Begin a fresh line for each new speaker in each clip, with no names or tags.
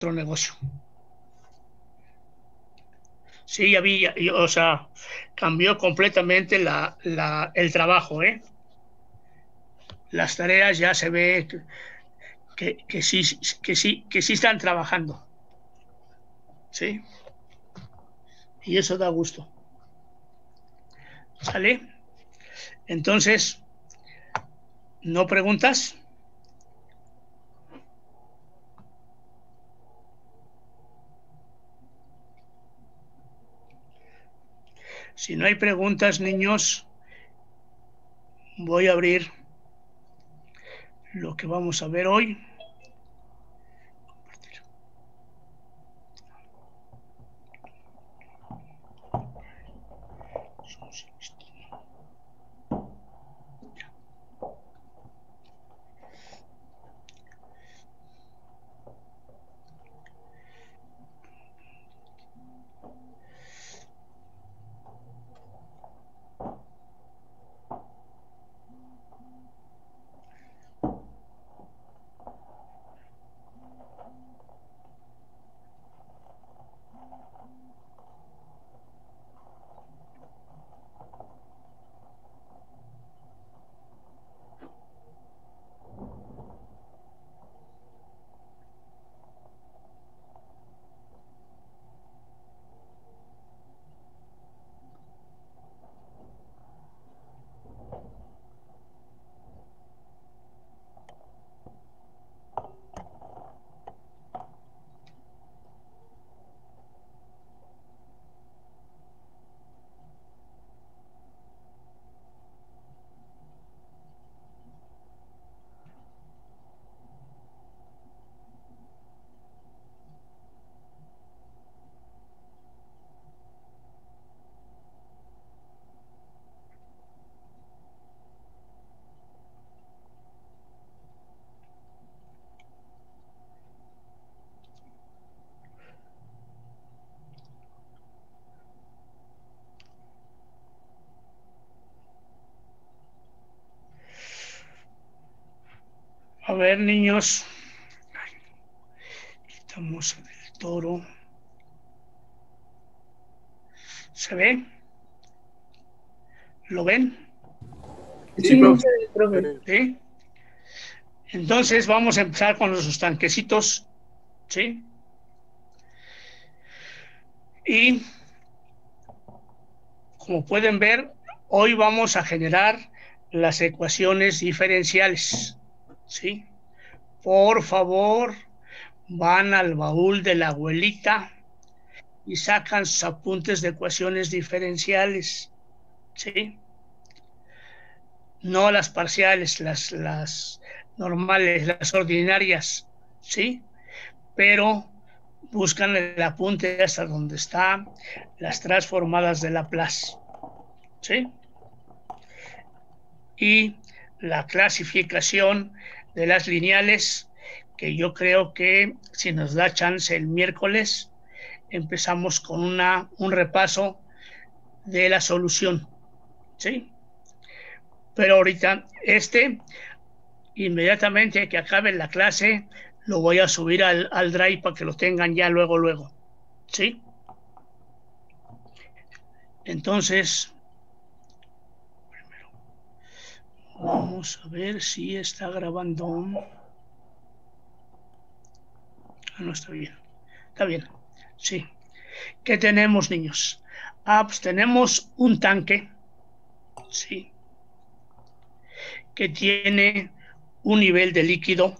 nuestro negocio. Sí, ya vi, o sea, cambió completamente el trabajo, ¿eh? Las tareas ya se ve que sí están trabajando, ¿sí? Y eso da gusto, ¿sale? Entonces, ¿no preguntas? Si no hay preguntas, niños, voy a abrir lo que vamos a ver hoy. A ver, niños, quitamos el toro. ¿Se ve? ¿Lo ven?
Sí,
Sí,
profe.
profe.
¿Sí? Entonces vamos a empezar con los tanquecitos, ¿sí? Y como pueden ver, hoy vamos a generar las ecuaciones diferenciales, ¿sí? Por favor, van al baúl de la abuelita y sacan sus apuntes de ecuaciones diferenciales, ¿sí? No las parciales, las normales, las ordinarias, ¿sí? Pero buscan el apunte hasta donde están las transformadas de Laplace, ¿sí? Y la clasificación de las lineales, que yo creo que si nos da chance el miércoles, empezamos con un repaso de la solución, ¿sí? Pero ahorita inmediatamente que acabe la clase, lo voy a subir al Drive para que lo tengan ya luego, ¿sí? Entonces, vamos a ver si está grabando. No está bien. Está bien. Sí. ¿Qué tenemos, niños? Pues tenemos un tanque, sí, que tiene un nivel de líquido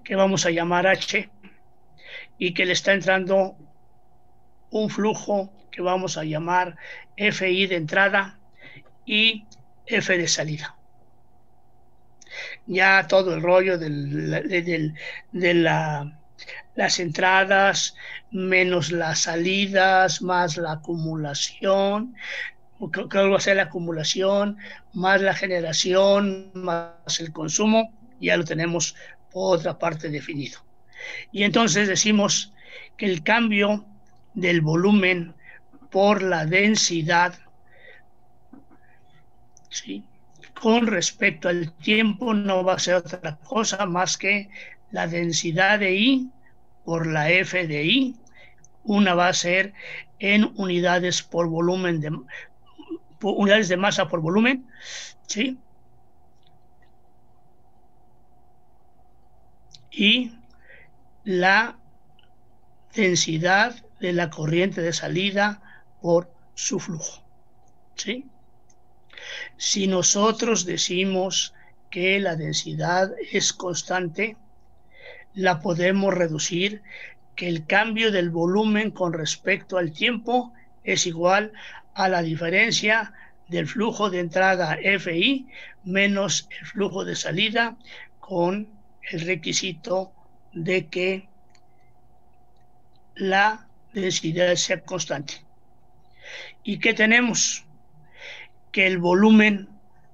que vamos a llamar H y que le está entrando un flujo que vamos a llamar FI de entrada y F de salida. Ya todo el rollo de las entradas menos las salidas más la acumulación, que va a ser la acumulación más la generación más el consumo, ya lo tenemos por otra parte definido. Y entonces decimos que el cambio del volumen por la densidad, ¿sí?, con respecto al tiempo no va a ser otra cosa más que la densidad de I por la F de I. Una va a ser en unidades por volumen, unidades de masa por volumen, ¿sí? Y la densidad de la corriente de salida por su flujo, ¿sí? Si nosotros decimos que la densidad es constante, la podemos reducir, que el cambio del volumen con respecto al tiempo es igual a la diferencia del flujo de entrada FI menos el flujo de salida, con el requisito de que la densidad sea constante. ¿Y qué tenemos? Que el volumen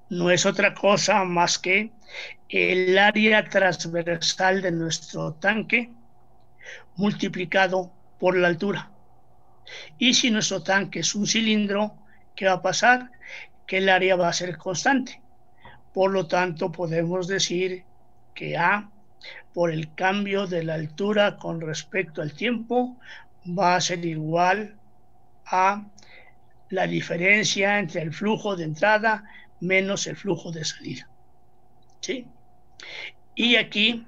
no es otra cosa más que el área transversal de nuestro tanque multiplicado por la altura. Y si nuestro tanque es un cilindro, ¿qué va a pasar? Que el área va a ser constante. Por lo tanto, podemos decir que A, por el cambio de la altura con respecto al tiempo, va a ser igual a la diferencia entre el flujo de entrada menos el flujo de salida, ¿sí? Y aquí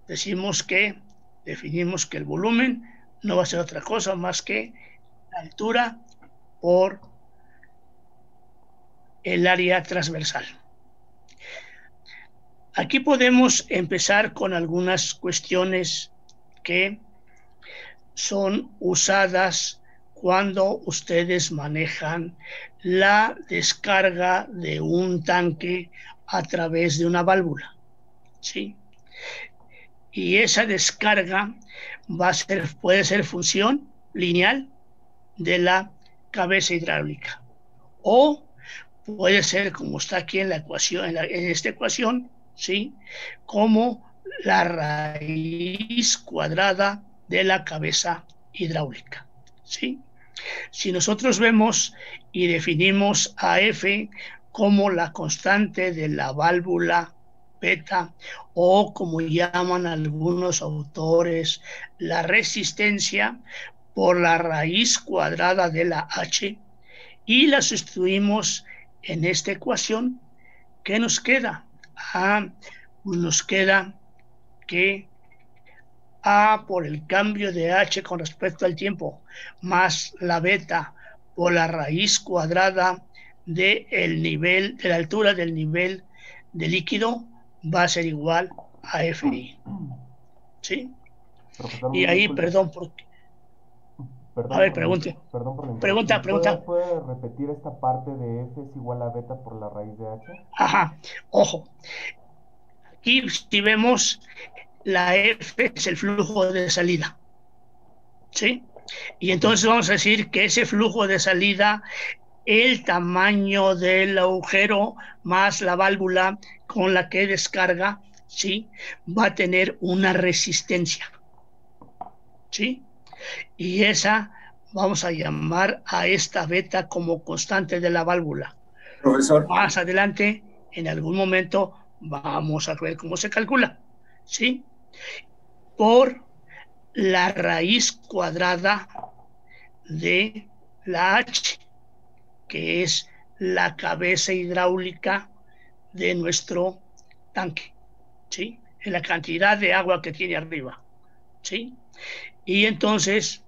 definimos que el volumen no va a ser otra cosa más que la altura por el área transversal. Aquí podemos empezar con algunas cuestiones que son usadas cuando ustedes manejan la descarga de un tanque a través de una válvula, ¿sí? Y esa descarga puede ser función lineal de la cabeza hidráulica, o puede ser, como está aquí en la ecuación, en esta ecuación, ¿sí?, como la raíz cuadrada de la cabeza hidráulica, ¿sí? Si nosotros vemos y definimos a F como la constante de la válvula beta, o como llaman algunos autores, la resistencia por la raíz cuadrada de la H, y la sustituimos en esta ecuación, ¿qué nos queda? Pues nos queda que A por el cambio de H con respecto al tiempo más la beta por la raíz cuadrada del nivel, de la altura del nivel de líquido, va a ser igual a FI, ¿sí?
Profesor,
Y ahí,
disculpe,
perdón, a ver,
perdón por la interrupción.
pregunta.
¿Puede repetir esta parte de F es igual a beta por la raíz de H?
Ajá, ojo, aquí si vemos, la F es el flujo de salida, ¿sí? Y
Ok.
entonces vamos a decir que ese flujo de salida, el tamaño del agujero más la válvula con la que descarga, ¿sí?, va a tener una resistencia, ¿sí? Y esa vamos a llamar a esta beta como constante de la válvula.
Profesor,
Más adelante, en algún momento, vamos a ver cómo se calcula, ¿sí? Por la raíz cuadrada de la H, que es la cabeza hidráulica de nuestro tanque, ¿sí?, en la cantidad de agua que tiene arriba, ¿sí? Y entonces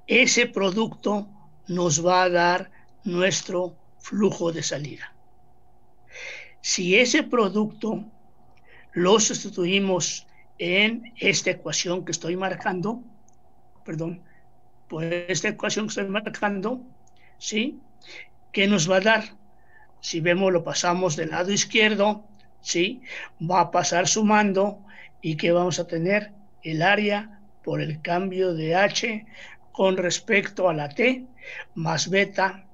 ese producto nos va a dar nuestro flujo de salida. Si ese producto lo sustituimos en esta ecuación que estoy marcando, ¿sí?, ¿qué nos va a dar? Si vemos, lo pasamos del lado izquierdo, ¿sí?, va a pasar sumando, y ¿qué vamos a tener? El área por el cambio de H con respecto a la T más beta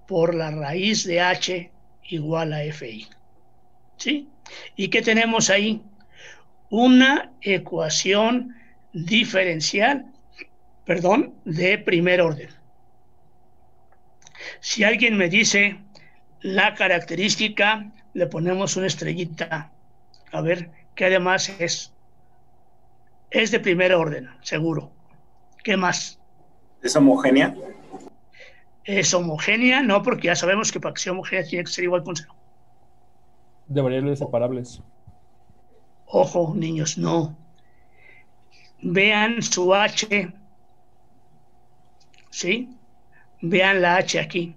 por la raíz de H igual a FI, ¿sí? ¿Y qué tenemos ahí? Una ecuación diferencial, de primer orden. Si alguien me dice la característica, le ponemos una estrellita. A ver, ¿qué además es? Es de primer orden, seguro. ¿Qué más?
¿Es homogénea?
¿Es homogénea? No, porque ya sabemos que para que sea homogénea tiene que ser igual con cero.
De variables separables.
Ojo, niños, no. Vean su H, ¿sí? Vean la H aquí,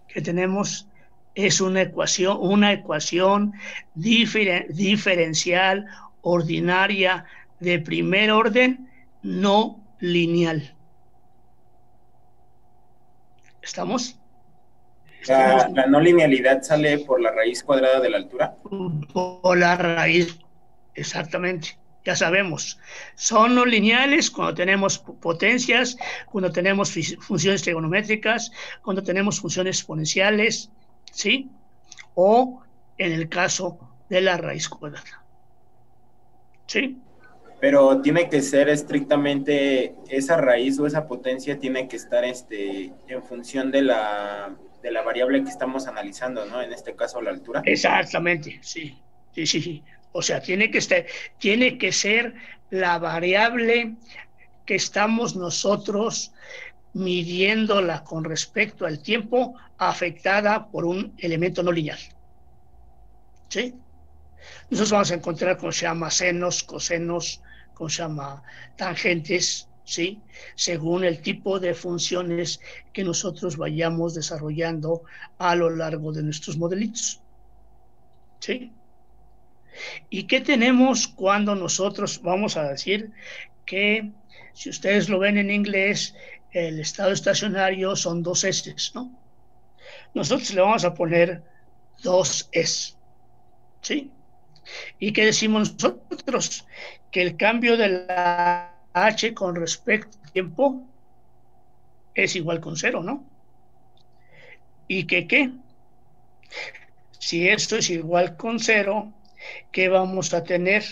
que tenemos, es una ecuación diferencial ordinaria de primer orden no lineal. ¿Estamos?
La no linealidad sale por la raíz cuadrada de la altura.
Por la raíz, exactamente. Ya sabemos, son no lineales cuando tenemos potencias, cuando tenemos funciones trigonométricas, cuando tenemos funciones exponenciales, ¿sí? O en el caso de la raíz cuadrada. ¿Sí?
Pero tiene que ser estrictamente esa raíz o esa potencia tiene que estar en función de la variable que estamos analizando, ¿no? En este caso, la altura.
Exactamente, sí. Sí. O sea, tiene que ser la variable que estamos nosotros midiéndola con respecto al tiempo afectada por un elemento no lineal. ¿Sí? Nosotros vamos a encontrar como se llama senos, cosenos, como se llama tangentes, ¿sí? Según el tipo de funciones que nosotros vayamos desarrollando a lo largo de nuestros modelitos. ¿Sí? ¿Y qué tenemos cuando nosotros vamos a decir que, si ustedes lo ven en inglés, el estado estacionario son 2 S, ¿no? Nosotros le vamos a poner 2 S, ¿sí? ¿Y qué decimos nosotros? Que el cambio de la H con respecto al tiempo es igual con 0, ¿no? ¿Y que qué? Si esto es igual con 0, ¿qué vamos a tener?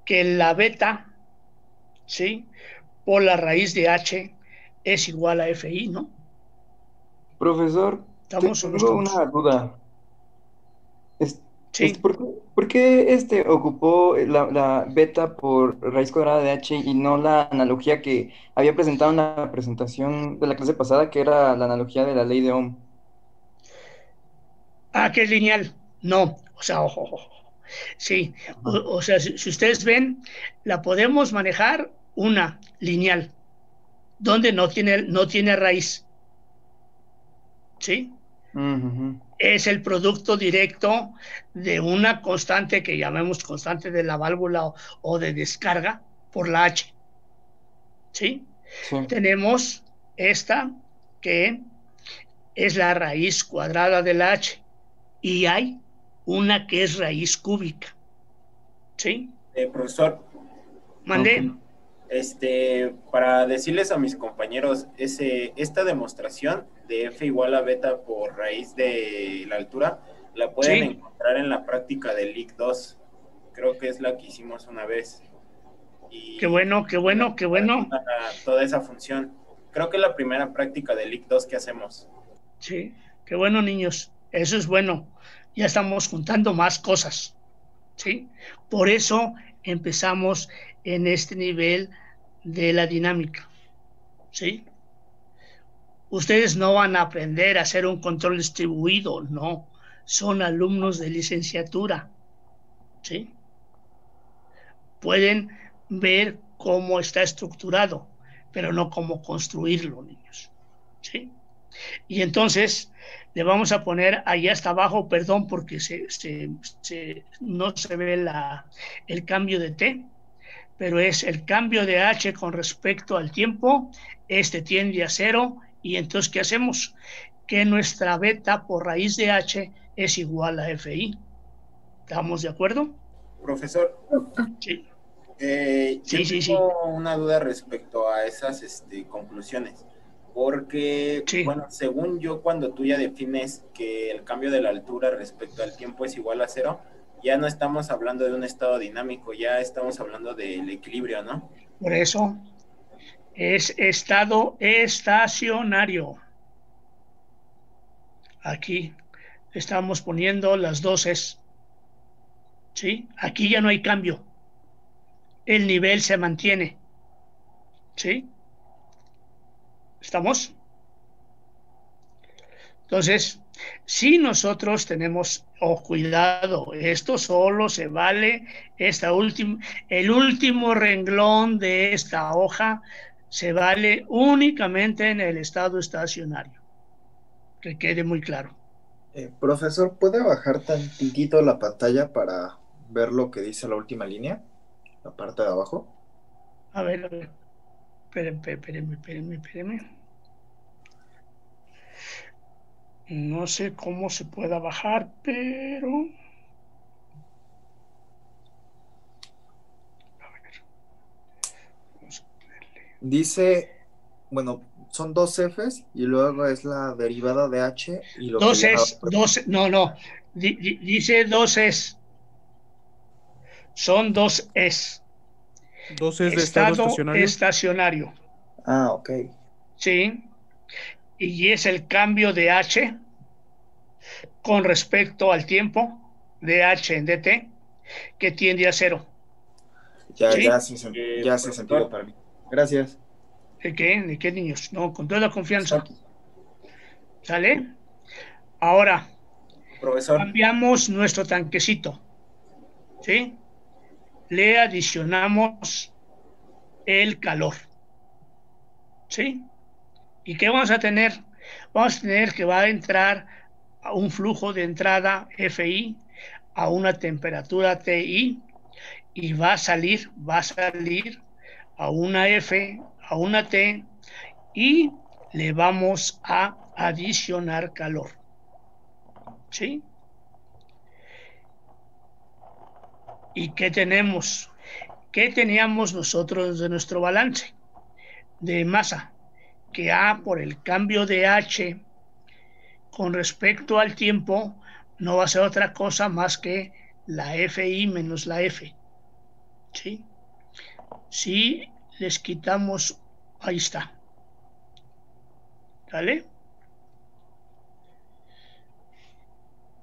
Que la beta, ¿sí? Por la raíz de H es igual a FI, ¿no?
Profesor,
¿Estamos o no
tengo
estamos?
una duda.
Sí.
¿Por qué ocupó la beta por raíz cuadrada de h y no la analogía que había presentado en la presentación de la clase pasada, que era la analogía de la ley de Ohm?
Ah, que es lineal. No, o sea, ojo. Sí, o sea, si ustedes ven, la podemos manejar una lineal, donde no tiene raíz. ¿Sí?
Ujú.
Es el producto directo de una constante que llamemos constante de la válvula o de descarga por la H. ¿Sí?
Sí.
Tenemos esta que es la raíz cuadrada de la H y hay una que es raíz cúbica. ¿Sí?
Profesor,
Mandé.
para decirles a mis compañeros, esta demostración de F igual a beta por raíz de la altura, la pueden encontrar en la práctica del LIC 2. Creo que es la que hicimos una vez. Y
qué bueno.
Toda esa función. Creo que es la primera práctica del LIC 2 que hacemos.
Sí, qué bueno, niños. Eso es bueno. Ya estamos juntando más cosas. ¿Sí? Por eso empezamos en este nivel de la dinámica. ¿Sí? Ustedes no van a aprender a hacer un control distribuido, no. Son alumnos de licenciatura. ¿Sí? Pueden ver cómo está estructurado, pero no cómo construirlo, niños. ¿Sí? Y entonces le vamos a poner allá hasta abajo, perdón, porque no se ve el cambio de T, pero es el cambio de H con respecto al tiempo. Este tiende a 0, y entonces, ¿qué hacemos? Que nuestra beta por raíz de H es igual a FI. ¿Estamos de acuerdo?
Profesor.
Sí.
Yo tengo una duda respecto a esas conclusiones. Porque, bueno, según yo, cuando tú ya defines que el cambio de la altura respecto al tiempo es igual a 0, ya no estamos hablando de un estado dinámico, ya estamos hablando del equilibrio, ¿no?
Por eso es estado estacionario. Aquí estamos poniendo las 2 S. ¿Sí? Aquí ya no hay cambio. el nivel se mantiene. ¿Sí? ¿Estamos? Entonces, si nosotros tenemos, cuidado, esto solo se vale, el último renglón de esta hoja se vale únicamente en el estado estacionario. Que quede muy claro.
Profesor, ¿puede bajar tantitito la pantalla para ver lo que dice la última línea? La parte de abajo.
A ver. Espérenme. No sé cómo se pueda bajar, pero... A ver. Vamos a ponerle.
Dice, bueno, son dos Fs y luego es la derivada de H y lo
Dos
que
es, no. Dice dos es. Son dos es.
Dos es de estado
estacionario.
Ah, ok.
Sí. Y es el cambio de H con respecto al tiempo de H en dt, que tiende a cero.
Ya,
¿sí?
ya hace sentido para mí. Gracias.
¿De qué, niños? No, con toda la confianza. ¿Sale? Ahora,
profesor,
cambiamos nuestro tanquecito. ¿Sí? Le adicionamos el calor. ¿Sí? ¿Y qué vamos a tener? Vamos a tener que va a entrar a un flujo de entrada FI a una temperatura TI y va a salir a una F, a una T y le vamos a adicionar calor. ¿Sí? ¿Y qué tenemos? ¿Qué teníamos nosotros de nuestro balance de masa? Que A por el cambio de H con respecto al tiempo no va a ser otra cosa más que la FI menos la F. ¿Sí? Si les quitamos, ahí está. ¿Vale?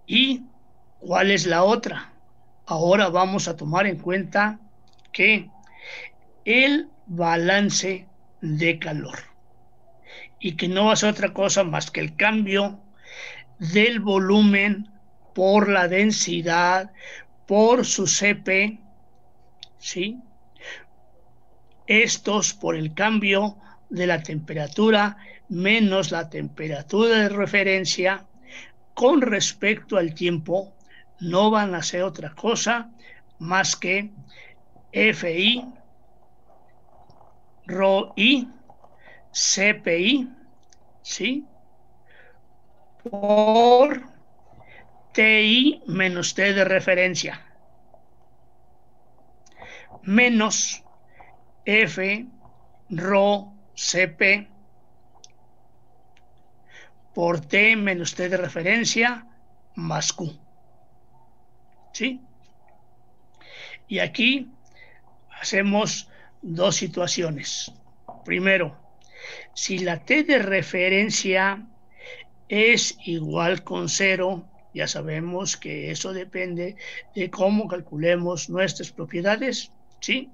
¿Y cuál es la otra? Ahora vamos a tomar en cuenta que el balance de calor y que no va a ser otra cosa más que el cambio del volumen por la densidad por su CP, ¿sí? Estos por el cambio de la temperatura menos la temperatura de referencia con respecto al tiempo no van a ser otra cosa más que FI, ρI, CPI, ¿sí? Por TI menos T de referencia, menos F, ρ, CP, por T menos T de referencia, más Q. ¿Sí? Y aquí hacemos dos situaciones. Primero, si la T de referencia es igual con 0, ya sabemos que eso depende de cómo calculemos nuestras propiedades, ¿sí?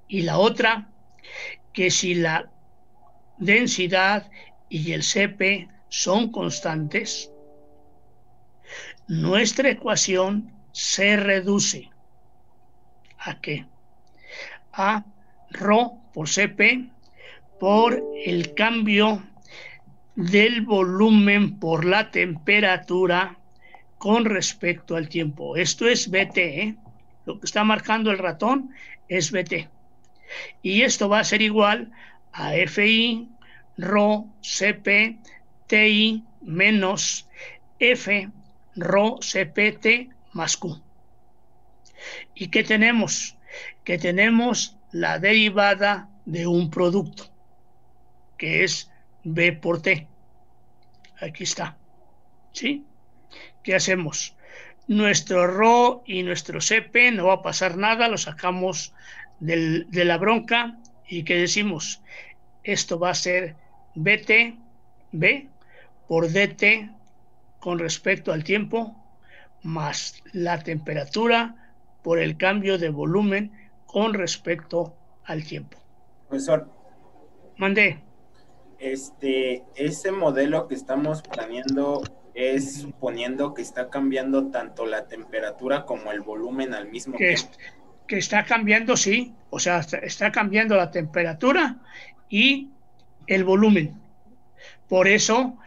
Y la otra, que si la densidad y el CP son constantes, nuestra ecuación se reduce ¿a qué? A ρ por CP por el cambio del volumen por la temperatura con respecto al tiempo. Esto es BT, ¿eh? Lo que está marcando el ratón es BT. Y esto va a ser igual a FI, ρ, CP, TI menos F, ρ, CPT más Q. ¿Y qué tenemos? Que tenemos la derivada de un producto, que es B por T. Aquí está. ¿Sí? ¿Qué hacemos? Nuestro ρ y nuestro CP no va a pasar nada, lo sacamos de la bronca y ¿qué decimos? Esto va a ser BT, B, por DT con respecto al tiempo, más la temperatura por el cambio de volumen con respecto al tiempo.
Profesor.
Mandé.
Ese modelo que estamos planeando es suponiendo que está cambiando tanto la temperatura como el volumen al mismo tiempo.
Que está cambiando, sí, o sea, está cambiando la temperatura y el volumen. Por eso,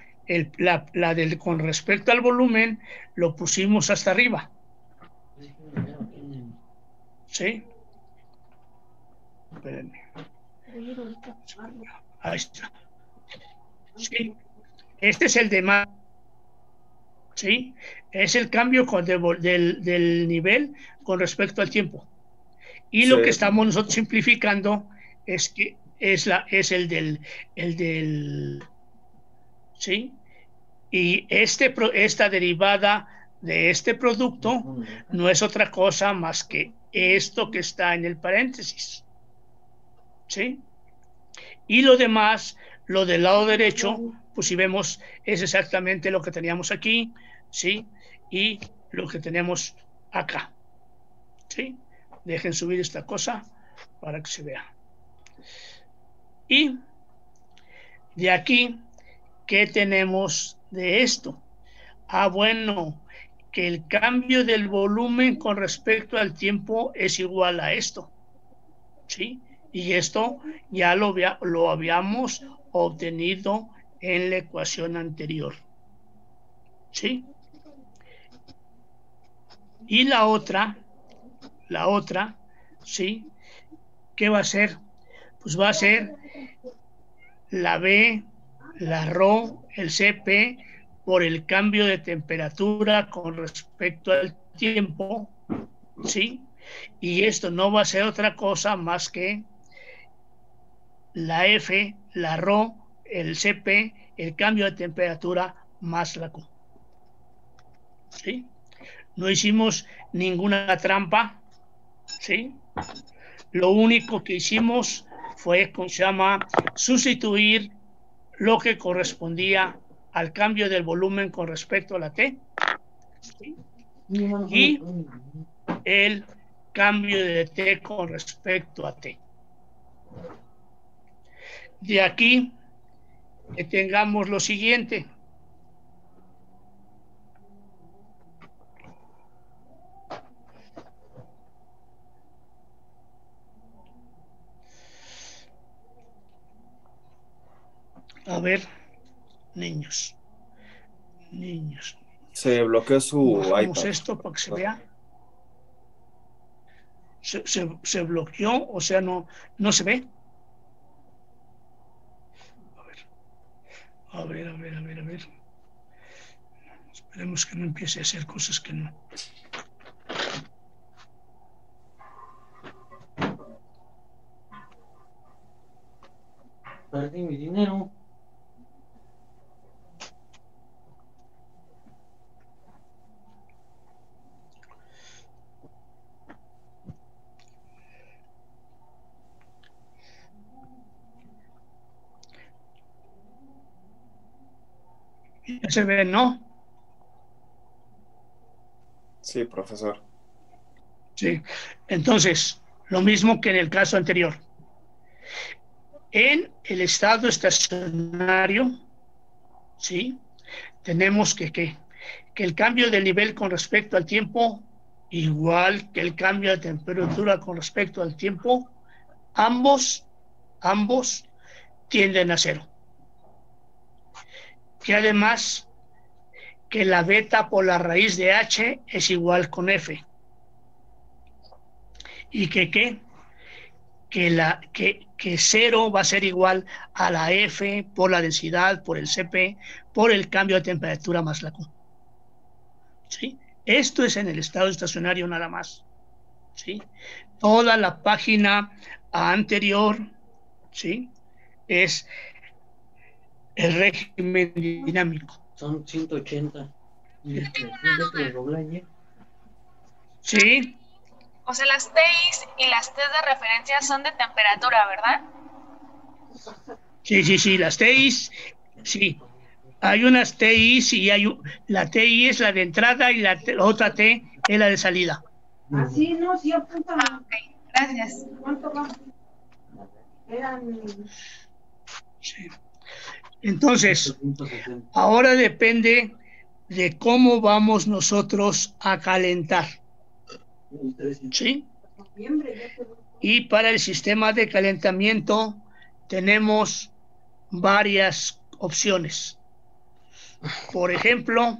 con respecto al volumen, lo pusimos hasta arriba. ¿Sí? Espérenme. Ahí está. Sí. Este es el de más. ¿Sí? Es el cambio del nivel con respecto al tiempo. Y lo que estamos nosotros simplificando es que es el del ¿sí? Y esta derivada de este producto no es otra cosa más que esto que está en el paréntesis. ¿Sí? Y lo demás, lo del lado derecho, pues si vemos, es exactamente lo que teníamos aquí, ¿sí? Y lo que tenemos acá, ¿sí? Dejen subir esta cosa para que se vea. Y de aquí, ¿qué tenemos de esto? Bueno, que el cambio del volumen con respecto al tiempo es igual a esto, ¿sí? Y esto ya lo habíamos obtenido en la ecuación anterior, ¿sí? Y la otra, ¿sí? ¿Qué va a ser? Pues va a ser la B, la ρ, el CP, por el cambio de temperatura con respecto al tiempo, ¿sí? Y esto no va a ser otra cosa más que la F, la ρ, el CP, el cambio de temperatura más la Q. ¿Sí? No hicimos ninguna trampa, ¿sí? Lo único que hicimos fue, ¿cómo se llama?, sustituir lo que correspondía al cambio del volumen con respecto a la T, ¿sí? Y el cambio de T con respecto a T. De aquí que tengamos lo siguiente. A ver, niños.
Se bloqueó su
Bajamos
iPad.
esto para que se vea. Se bloqueó, o sea, no se ve. A ver. Esperemos que no empiece a hacer cosas que no.
Perdí mi dinero.
Ya se ve, ¿no?
Sí, profesor.
Sí. Entonces, lo mismo que en el caso anterior. En el estado estacionario, ¿sí? Tenemos que el cambio del nivel con respecto al tiempo, igual que el cambio de temperatura con respecto al tiempo, ambos tienden a cero. Que además que la beta por la raíz de h es igual con f. Y que cero va a ser igual a la f por la densidad, por el CP, por el cambio de temperatura más la Q. ¿Sí? Esto es en el estado estacionario nada más. ¿Sí? Toda la página anterior, ¿sí?, es el régimen dinámico.
Son 180.
Sí.
O sea, las TIs y las T's de referencia son de temperatura, ¿verdad?
Sí, las TIs, sí. Hay unas TIs y la TI es la de entrada y la otra T es la de salida.
Así no, sí apunta.
Ah, ok. Gracias.
Sí. Entonces, ahora depende de cómo vamos nosotros a calentar. ¿Sí? Y para el sistema de calentamiento tenemos varias opciones. Por ejemplo,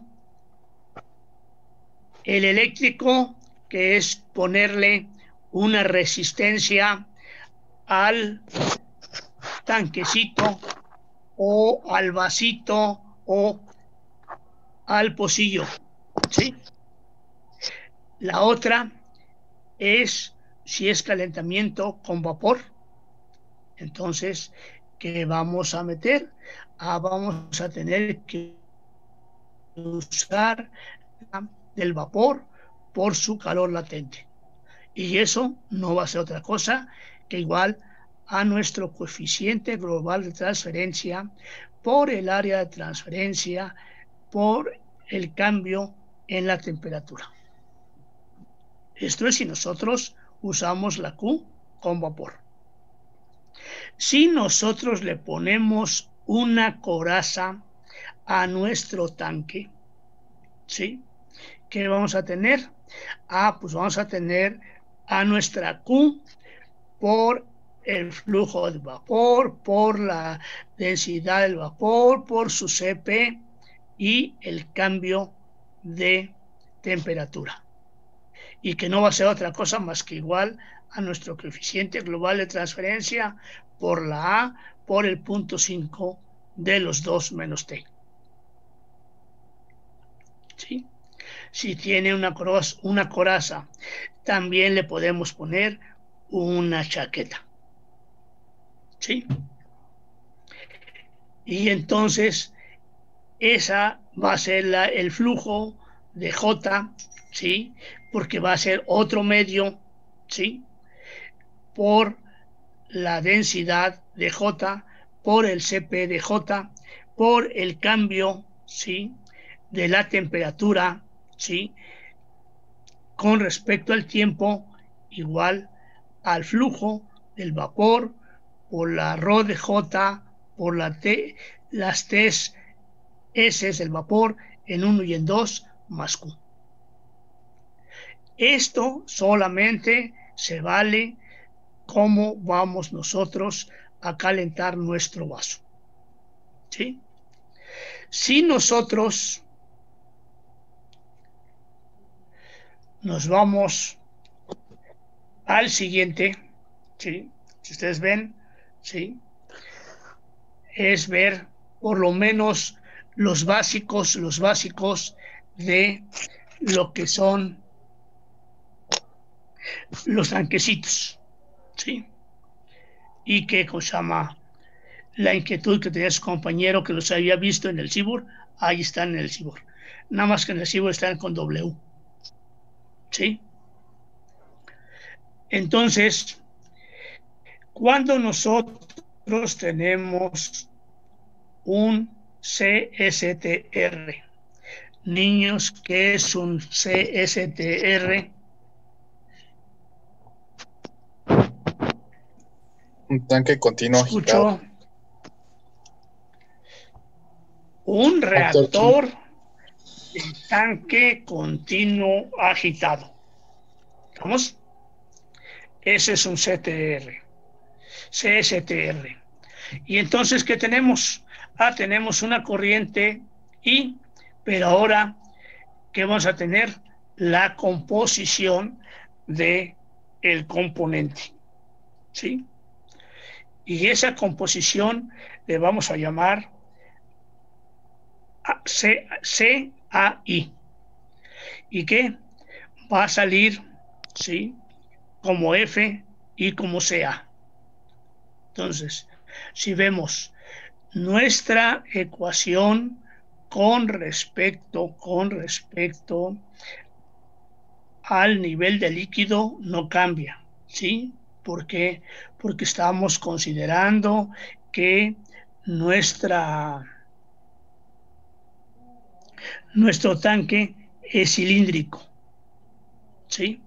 el eléctrico, que es ponerle una resistencia al tanquecito o al vasito o al pocillo, ¿sí? La otra es, si es calentamiento con vapor, entonces, ¿qué vamos a meter? Vamos a tener que usar del vapor por su calor latente. Y eso no va a ser otra cosa que igual a nuestro coeficiente global de transferencia por el área de transferencia, por el cambio en la temperatura. Esto es si nosotros usamos la Q con vapor. Si nosotros le ponemos una coraza a nuestro tanque, ¿sí? ¿Qué vamos a tener? Pues vamos a tener a nuestra Q por el flujo de vapor, por la densidad del vapor, por su Cp y el cambio de temperatura. Y que no va a ser otra cosa más que igual a nuestro coeficiente global de transferencia por la A por el 0.5 de los 2 menos T. ¿Sí? Si tiene una coraza, también le podemos poner una chaqueta. ¿Sí? Y entonces esa va a ser el flujo de J, ¿sí? Porque va a ser otro medio, ¿sí? Por la densidad de J, por el Cp de J, por el cambio, ¿sí? De la temperatura, ¿sí? Con respecto al tiempo, igual al flujo del vapor por la ρ de J, por las T's S del vapor en 1 y en 2 más Q. Esto solamente se vale cómo vamos nosotros a calentar nuestro vaso. ¿Sí? Si nosotros nos vamos al siguiente, ¿sí? Si ustedes ven, ¿sí? Es ver por lo menos los básicos de lo que son los tanquecitos, ¿sí? Y que llama la inquietud que tenía su compañero que los había visto en el CIBUR, ahí están en el CIBUR. Nada más que en el CIBUR están con W. ¿Sí? Entonces, cuando nosotros tenemos un CSTR, niños, ¿qué es un CSTR?
Un tanque continuo agitado.
Un reactor de tanque continuo agitado. ¿Vamos? Ese es un CSTR. Y entonces, ¿qué tenemos? Tenemos una corriente I, pero ahora, ¿qué vamos a tener? La composición de el componente. ¿Sí? Y esa composición le vamos a llamar CAI. ¿Y qué? Va a salir, ¿sí? Como F y como CA. Entonces, si vemos nuestra ecuación con respecto al nivel de líquido, no cambia, ¿sí? ¿Por qué? Porque estamos considerando que nuestro tanque es cilíndrico, ¿sí?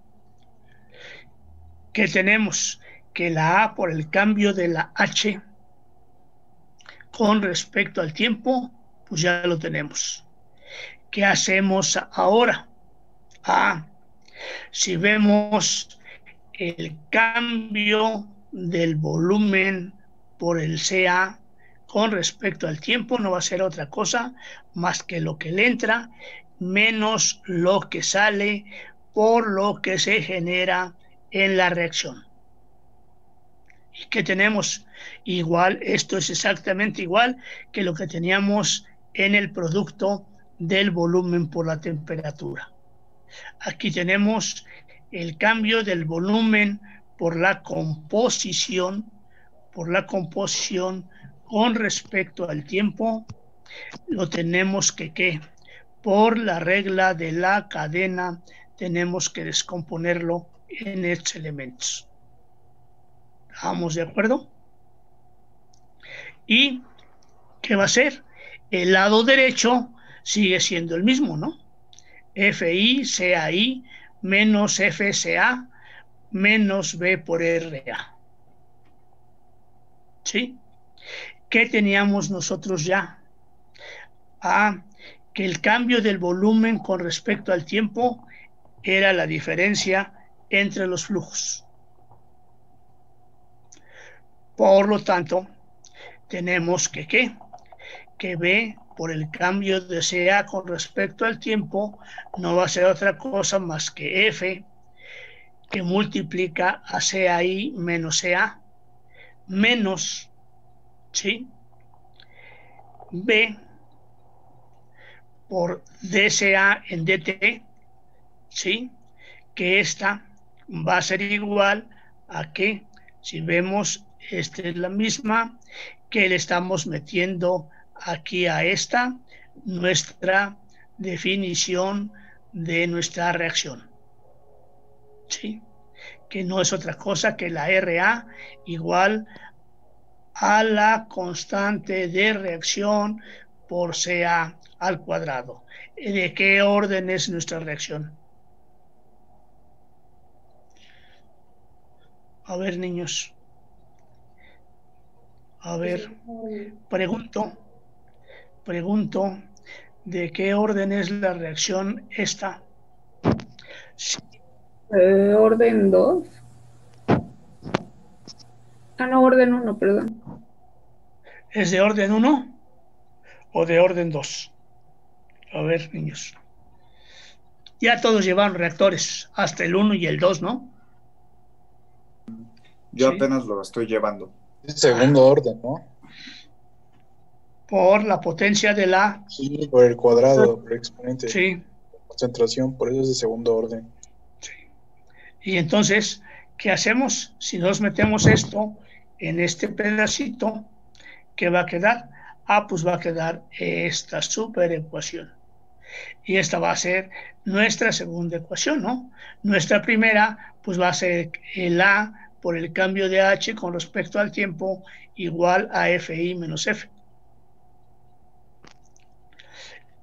que tenemos que la A por el cambio de la H con respecto al tiempo, pues ya lo tenemos. ¿Qué hacemos ahora? Si vemos el cambio del volumen por el CA con respecto al tiempo, no va a ser otra cosa más que lo que le entra menos lo que sale por lo que se genera en la reacción. ¿Y qué tenemos? Igual, esto es exactamente igual que lo que teníamos en el producto del volumen por la temperatura. Aquí tenemos el cambio del volumen por la composición con respecto al tiempo. Lo tenemos que por la regla de la cadena tenemos que descomponerlo en estos elementos. ¿Estamos de acuerdo? ¿Y qué va a ser? El lado derecho sigue siendo el mismo, ¿no? FI, CAI, menos FCA, menos B por RA. ¿Sí? ¿Qué teníamos nosotros ya? Que el cambio del volumen con respecto al tiempo era la diferencia entre los flujos. Por lo tanto, tenemos que B por el cambio de CA con respecto al tiempo no va a ser otra cosa más que F que multiplica a CAI menos CA menos, ¿sí? B por DCA en DT, ¿sí? Que esta va a ser igual a que, si vemos, esta es la misma, que le estamos metiendo aquí a esta, nuestra definición de nuestra reacción, ¿sí? Que no es otra cosa que la RA igual a la constante de reacción por CA al cuadrado. ¿De qué orden es nuestra reacción? A ver, niños. A ver, pregunto, ¿de qué orden es la reacción esta?
Orden 2. No, orden 1, perdón.
¿Es de orden 1 o de orden 2? A ver, niños. Ya todos llevaron reactores, hasta el 1 y el 2, ¿no?
Yo apenas lo estoy llevando.
Es segundo orden, ¿no?
Por la potencia de la...
Sí, por el cuadrado, por el exponente.
Sí.
Concentración, por eso es de segundo orden.
Sí. Y entonces, ¿qué hacemos? Si nos metemos esto en este pedacito, ¿qué va a quedar? Pues va a quedar esta superecuación. Y esta va a ser nuestra segunda ecuación, ¿no? Nuestra primera, pues va a ser el A por el cambio de H con respecto al tiempo igual a FI menos F.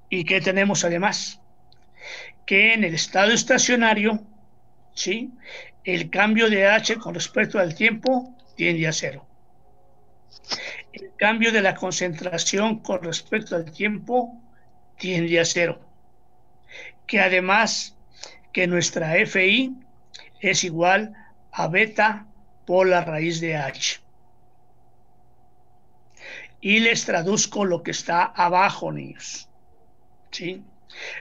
¿Y qué tenemos además? Que en el estado estacionario, ¿sí? El cambio de H con respecto al tiempo tiende a cero. El cambio de la concentración con respecto al tiempo tiende a cero. Que además que nuestra FI es igual a beta por la raíz de H. Y les traduzco lo que está abajo, niños. ¿Sí?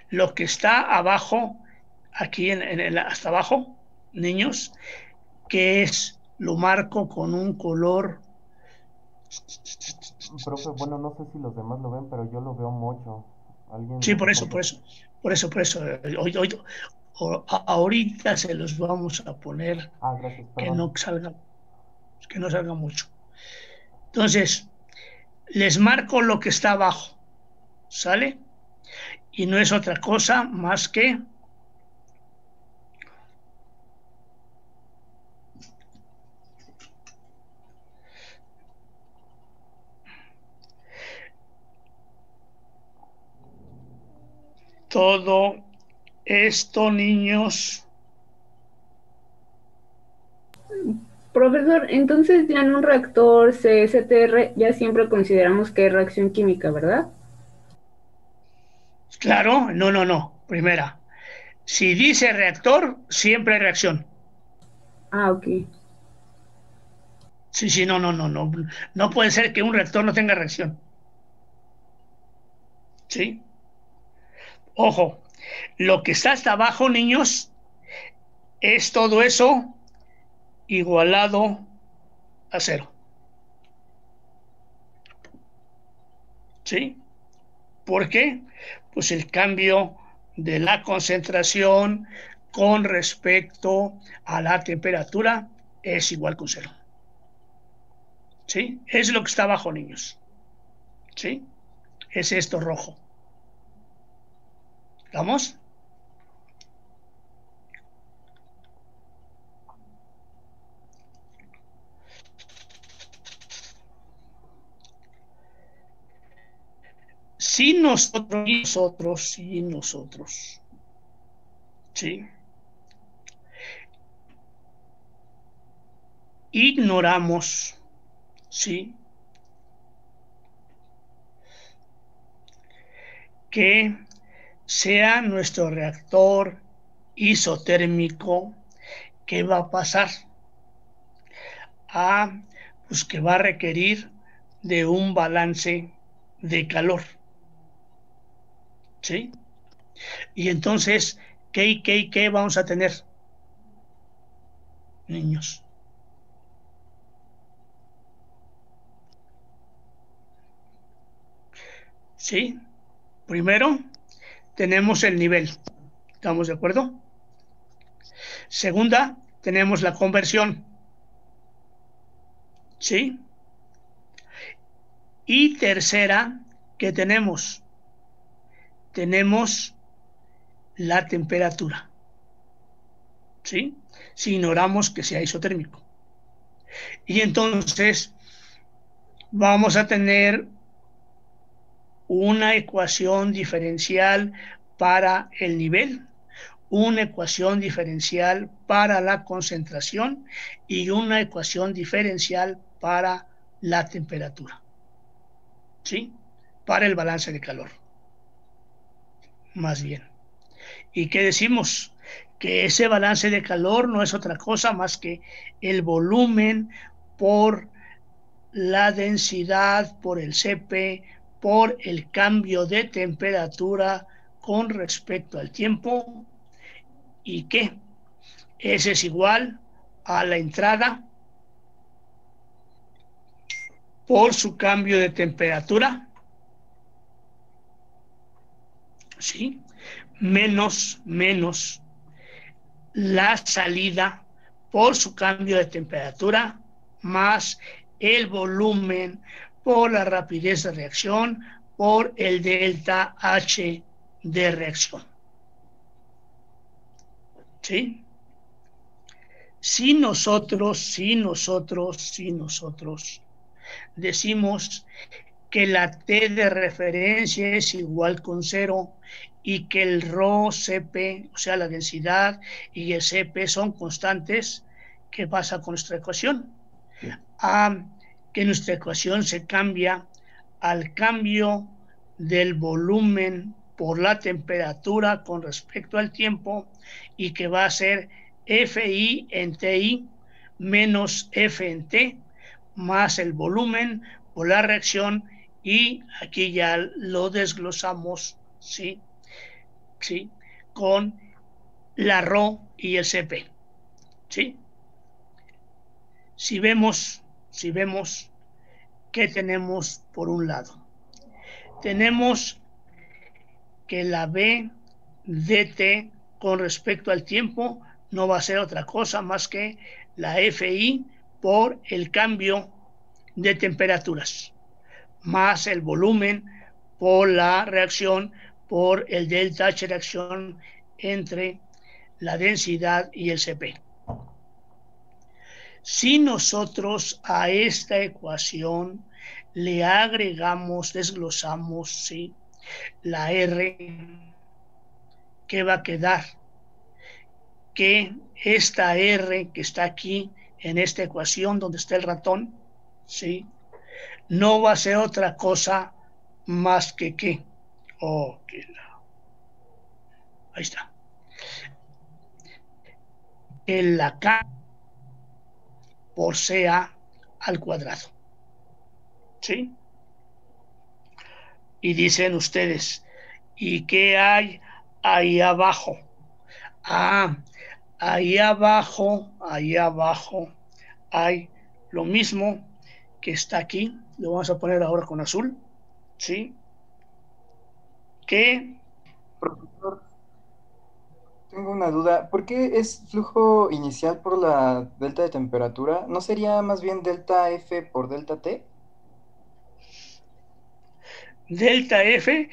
Lo que está abajo, aquí hasta abajo, niños, que es, lo marco con un color.
Profe, bueno, no sé si los demás lo ven, pero yo lo veo mucho.
Sí, por eso. Ahorita se los vamos a poner.
Gracias,
que no salga mucho. Entonces, les marco lo que está abajo, ¿sale? Y no es otra cosa más que todo esto, niños.
Profesor, entonces ya en un reactor CSTR ya siempre consideramos que es reacción química, ¿verdad?
Claro, no. Primera, si dice reactor, siempre hay reacción.
Ah, ok.
Sí, no. No puede ser que un reactor no tenga reacción. ¿Sí? Ojo, lo que está hasta abajo, niños, es todo eso igualado a cero. ¿Sí? ¿Por qué? Pues el cambio de la concentración con respecto a la temperatura es igual con cero. ¿Sí? Es lo que está abajo, niños. ¿Sí? Es esto rojo. ¿Vamos? Si nosotros, ¿sí? Ignoramos, ¿sí? Que sea nuestro reactor isotérmico, ¿qué va a pasar? Pues que va a requerir de un balance de calor, ¿sí? Y entonces, ¿qué vamos a tener, niños? ¿Sí? Primero, tenemos el nivel. ¿Estamos de acuerdo? Segunda, tenemos la conversión. ¿Sí? Y tercera, ¿qué tenemos? Tenemos la temperatura. ¿Sí? Si ignoramos que sea isotérmico. Y entonces vamos a tener una ecuación diferencial para el nivel, una ecuación diferencial para la concentración y una ecuación diferencial para la temperatura, ¿sí? Para el balance de calor, más bien. ¿Y qué decimos? Que ese balance de calor no es otra cosa más que el volumen por la densidad, por el Cp, por el cambio de temperatura con respecto al tiempo, y que ese es igual a la entrada por su cambio de temperatura, ¿sí? menos la salida por su cambio de temperatura más el volumen por la rapidez de reacción por el delta H de reacción. ¿Sí? Si nosotros decimos que la T de referencia es igual con cero y que el ρCp, o sea, la densidad y el Cp son constantes, ¿qué pasa con nuestra ecuación? Que nuestra ecuación se cambia al cambio del volumen por la temperatura con respecto al tiempo y que va a ser Fi en Ti menos F en T más el volumen por la reacción, y aquí ya lo desglosamos, ¿sí? Con la ρ y el Cp, ¿sí? Si vemos ¿qué tenemos por un lado? Tenemos que la B de T con respecto al tiempo no va a ser otra cosa más que la Fi por el cambio de temperaturas, más el volumen por la reacción por el delta H reacción entre la densidad y el Cp. Si nosotros a esta ecuación le agregamos, desglosamos, ¿sí?, la R, ¿qué va a quedar? Que esta R que está aquí en esta ecuación donde está el ratón, ¿sí? No va a ser otra cosa más que ¿qué? Ahí está. El la K por CA al cuadrado. ¿Sí? Y dicen ustedes, ¿y qué hay ahí abajo? Ahí abajo hay lo mismo que está aquí. Lo vamos a poner ahora con azul. ¿Sí? ¿Qué?
Profesor, tengo una duda. ¿Por qué es flujo inicial por la delta de temperatura? ¿No sería más bien delta F por delta T?
Delta F,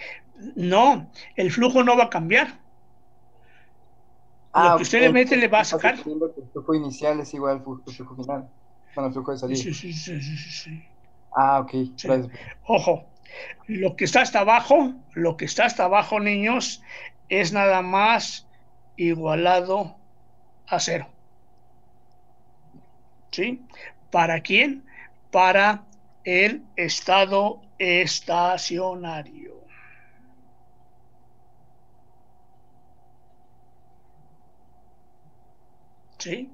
no, el flujo no va a cambiar. Lo que usted le mete le va a sacar.
El flujo inicial es igual al flujo final. Bueno, el flujo de salida.
Sí.
Ok,
sí.
Gracias.
Ojo, lo que está hasta abajo, niños, es nada más igualado a 0. ¿Sí? ¿Para quién? Para el estado estacionario. ¿Sí?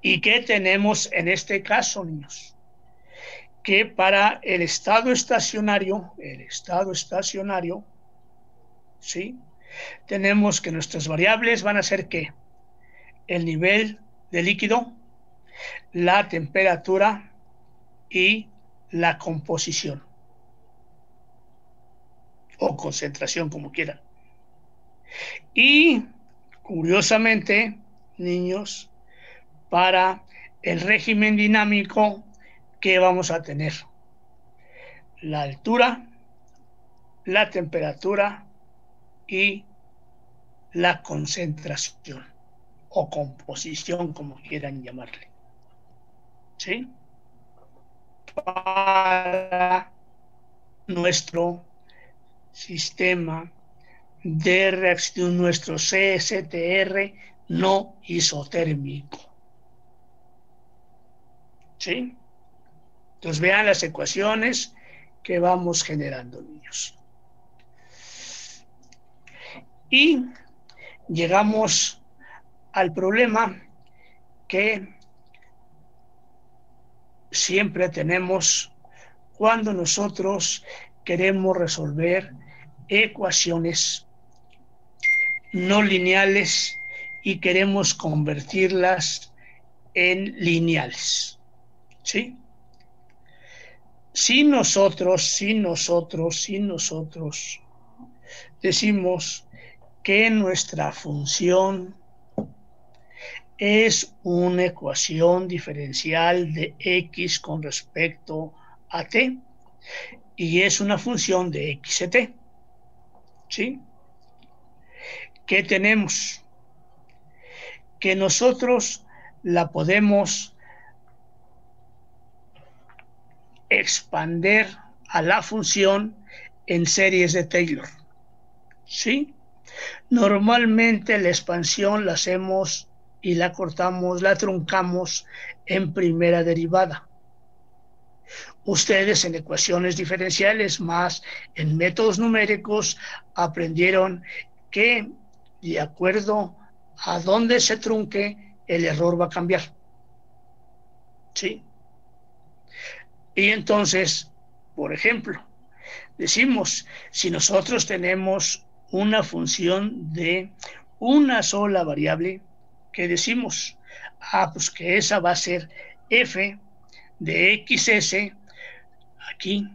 ¿Y qué tenemos en este caso, niños? Que para el estado estacionario, ¿sí? Tenemos que nuestras variables van a ser ¿qué? El nivel de líquido, la temperatura y la composición o concentración, como quieran. Y curiosamente, niños, para el régimen dinámico, ¿qué vamos a tener? La altura, la temperatura y la concentración o composición, como quieran llamarle. ¿Sí? Para nuestro sistema de reacción, nuestro CSTR no isotérmico. ¿Sí? Entonces vean las ecuaciones que vamos generando, niños. Y llegamos al problema que siempre tenemos cuando nosotros queremos resolver ecuaciones no lineales y queremos convertirlas en lineales. ¿Sí? Si nosotros decimos que nuestra función es una ecuación diferencial de x con respecto a t y es una función de x y t, ¿sí? ¿Qué tenemos? Que nosotros la podemos expander a la función en series de Taylor, ¿sí? Normalmente la expansión la hacemos y la cortamos, la truncamos en primera derivada. Ustedes en ecuaciones diferenciales más en métodos numéricos aprendieron que de acuerdo a dónde se trunque el error va a cambiar. ¿Sí? Y entonces, por ejemplo, decimos, si nosotros tenemos una función de una sola variable, ¿qué decimos? Pues que esa va a ser f de xs, aquí,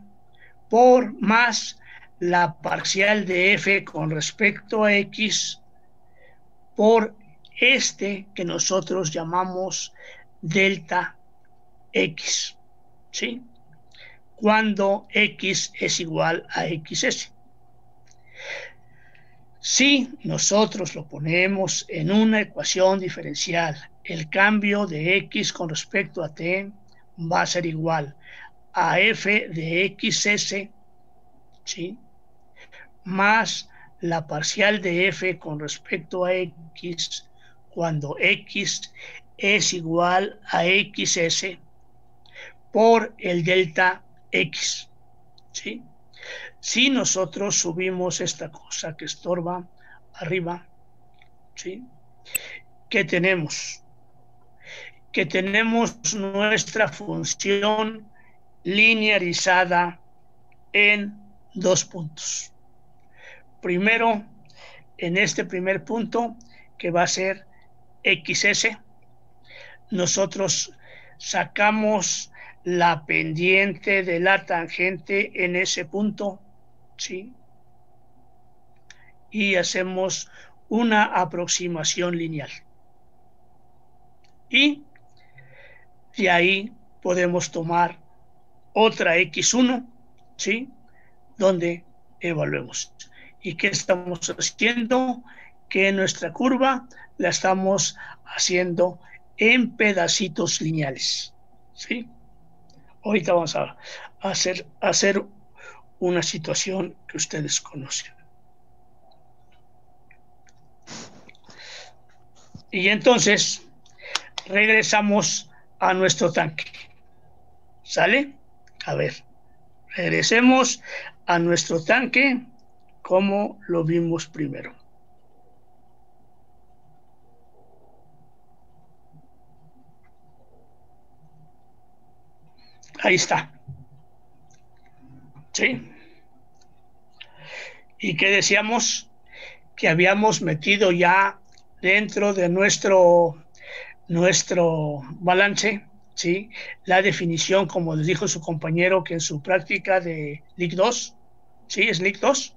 por más la parcial de f con respecto a x por este que nosotros llamamos delta x, ¿sí? Cuando x es igual a xs. Si nosotros lo ponemos en una ecuación diferencial, el cambio de x con respecto a t va a ser igual a f de xs, ¿sí? Más la parcial de f con respecto a x cuando x es igual a XS por el delta X, ¿sí? Si nosotros subimos esta cosa que estorba arriba, ¿sí? ¿Qué tenemos? Que tenemos nuestra función linearizada en dos puntos. Primero, en este primer punto, que va a ser XS, nosotros sacamos la pendiente de la tangente en ese punto, ¿sí? Y hacemos una aproximación lineal. Y de ahí podemos tomar otra X1, ¿sí? Donde evaluemos. ¿Y qué estamos haciendo? Que nuestra curva la estamos haciendo en pedacitos lineales, ¿sí? Ahorita vamos a hacer una situación que ustedes conocen. Y entonces regresamos a nuestro tanque. ¿Sale? A ver, regresemos a nuestro tanque como lo vimos primero. Ahí está. ¿Sí? ¿Y qué decíamos? Que habíamos metido ya dentro de nuestro balance, ¿sí? La definición, como les dijo su compañero, que en su práctica de LIC 2, ¿sí? Es LIC 2,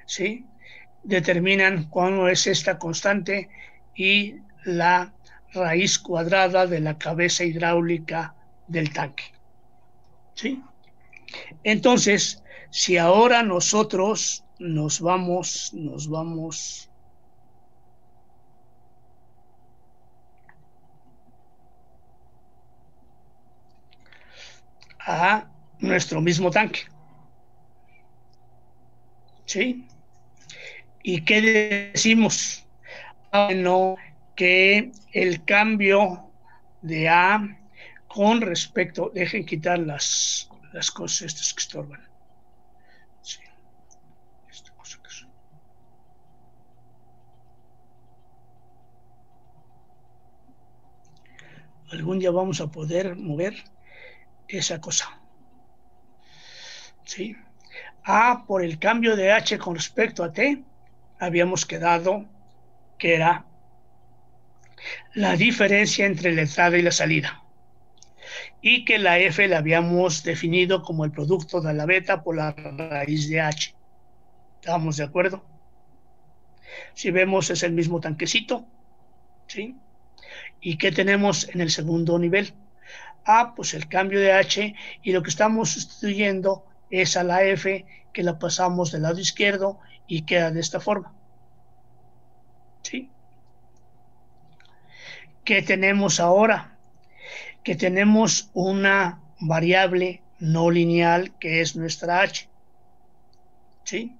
¿sí? Determinan cuándo es esta constante y la raíz cuadrada de la cabeza hidráulica del tanque, ¿sí? Entonces, si ahora nosotros nos vamos a nuestro mismo tanque, ¿sí? ¿Y qué decimos? Bueno, que el cambio de A con respecto, dejen quitar las cosas estas que estorban. Sí. Esta cosa que es. Algún día vamos a poder mover esa cosa. ¿Sí? A por el cambio de H con respecto a T, habíamos quedado que era la diferencia entre la entrada y la salida. Y que la F la habíamos definido como el producto de la beta por la raíz de H. ¿Estamos de acuerdo? Si vemos es el mismo tanquecito, ¿sí? ¿Y qué tenemos en el segundo nivel? Pues el cambio de H, y lo que estamos sustituyendo es a la F, que la pasamos del lado izquierdo y queda de esta forma, ¿sí? ¿Qué tenemos ahora? Que tenemos una variable no lineal que es nuestra H, ¿sí?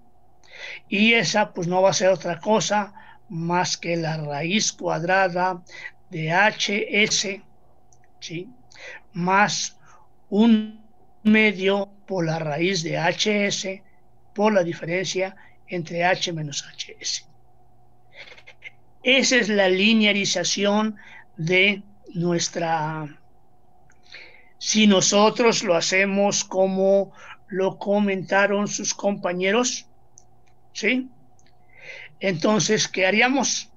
Y esa pues no va a ser otra cosa más que la raíz cuadrada de HS, ¿sí? Más un medio por la raíz de HS por la diferencia entre H menos HS. Esa es la linearización de nuestra... Si nosotros lo hacemos como lo comentaron sus compañeros, ¿sí? Entonces, ¿qué haríamos?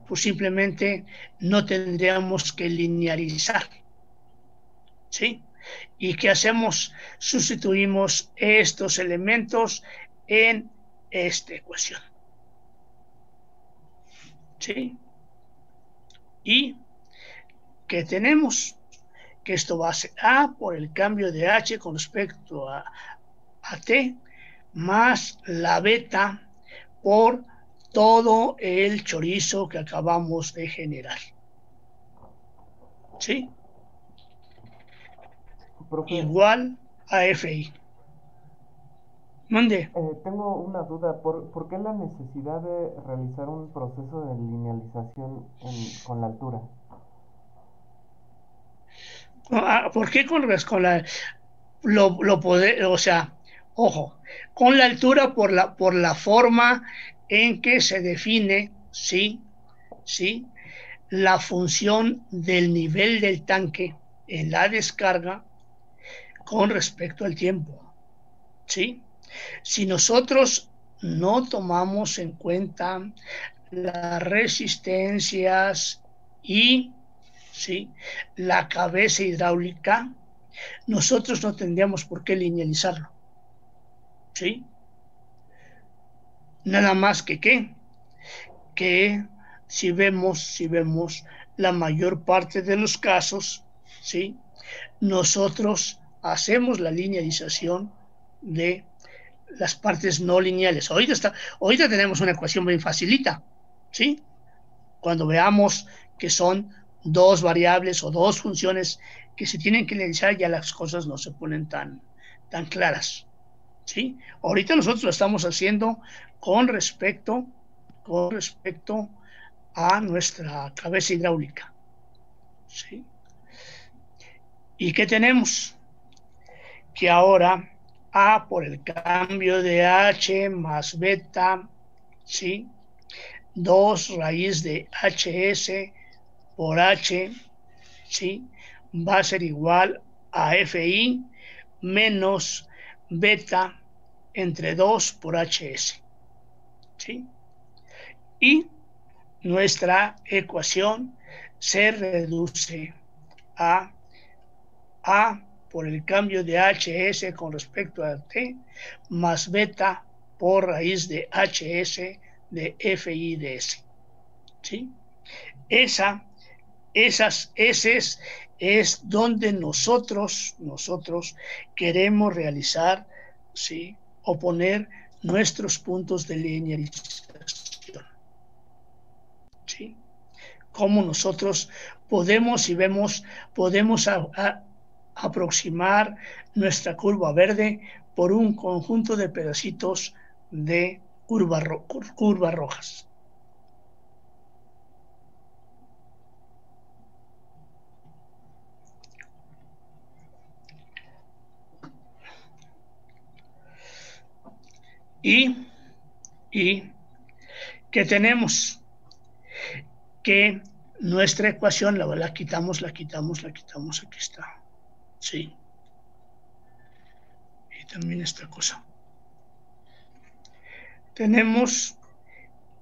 Pues simplemente no tendríamos que linearizar, ¿sí? ¿Y qué hacemos? Sustituimos estos elementos en esta ecuación, ¿sí? ¿Y qué tenemos? Que esto va a ser A por el cambio de H con respecto a T, más la beta por todo el chorizo que acabamos de generar. ¿Sí?
Profe,
igual a FI. Mande.
Tengo una duda. ¿Por qué la necesidad de realizar un proceso de linealización con la altura?
¿Por qué con la lo poder, o sea, ojo, con la altura por la forma en que se define, sí, sí, la función del nivel del tanque en la descarga con respecto al tiempo, ¿sí? Si nosotros no tomamos en cuenta las resistencias y, ¿sí?, la cabeza hidráulica, nosotros no tendríamos por qué linealizarlo, ¿sí? Nada más que si vemos la mayor parte de los casos, ¿sí?, nosotros hacemos la linealización de las partes no lineales. Ahorita tenemos una ecuación bien facilita, ¿sí? Cuando veamos que son dos variables o dos funciones que se tienen que linealizar, ya las cosas no se ponen tan claras, ¿sí? Ahorita nosotros lo estamos haciendo con respecto a nuestra cabeza hidráulica, ¿sí? ¿Y qué tenemos? Que ahora A por el cambio de H más beta, ¿sí?, 2 raíz de HS por H, ¿sí?, va a ser igual a FI menos beta entre 2 por HS, ¿sí? Y nuestra ecuación se reduce a por el cambio de HS con respecto a T más beta por raíz de HS de FI de S, ¿sí? Ese es donde nosotros queremos realizar, ¿sí?, o poner nuestros puntos de linealización, ¿sí? Cómo nosotros podemos aproximar nuestra curva verde por un conjunto de pedacitos de curvas rojas. Y que tenemos que nuestra ecuación la quitamos, aquí está, sí, y también esta cosa. Tenemos